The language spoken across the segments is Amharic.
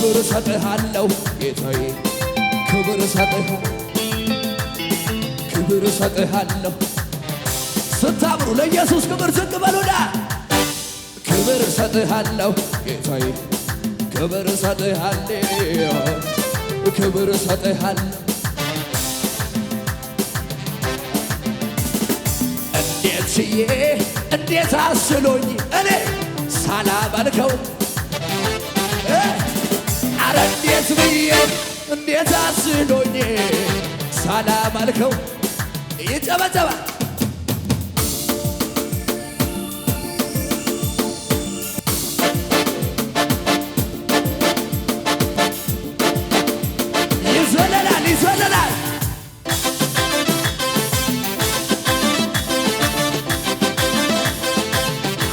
ክብር እሰጥሃለሁ ጌታዬ ክብር እሰጥሃለሁ ክብር እሰጥሃለሁ ስታምሩ ለኢየሱስ ክብር ዝቅ በሉና ክብር እሰጥሃለሁ ጌታዬ ክብር እሰጥሃለሁ ክብር እሰጥሃለሁ እንዴት ችዬ እንዴት አስሎኝ እኔ ሳላመልከው አረ እንዴት ብዬ እንዴት አስሎኝ ሳላመልከው ይጨበጨባል ይዘለላል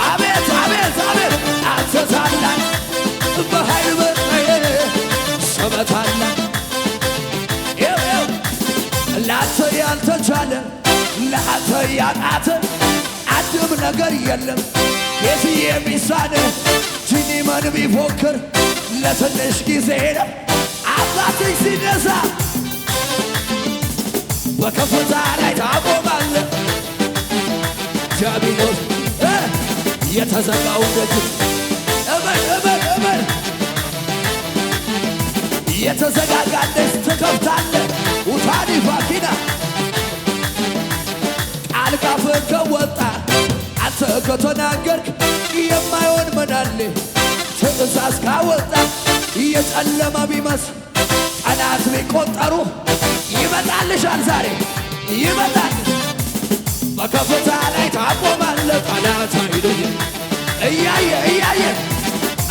አቤት አቤት አቤት አንተ ታላቅ በኃይል በቀየረ ሰበታላ ላንተ ያልተቻለ ላንተ ያቃተ አንድም ነገር የለም የት የሚሳነ ጅኒመን ቢፎክር ለትንሽ ጊዜ ነው አባትሽ ሲነሳ በከፍታ ላይ ታቆማለህ ዲያብሎስ የተዘጋው ደጅ እመን የተዘጋጋለች ትከፍታለህ ውታኒ ፋኪና ቃል ካፍህ ከወጣ አንተ ከተናገርክ የማይሆን ምናለ ትእዛዝ ካወጣ የጨለማ ቢመስል ቀናት ቢቆጠሩ ይመጣልሻል ዛሬ ይመጣል በከፍታ ላይ ታቆማለህ ቀናት አይደል እያየ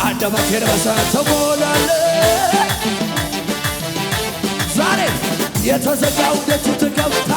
አንደበቴን በእሳት ትሞላለህ ዛሬ የተዘጋው ደጅ ትከፍታለህ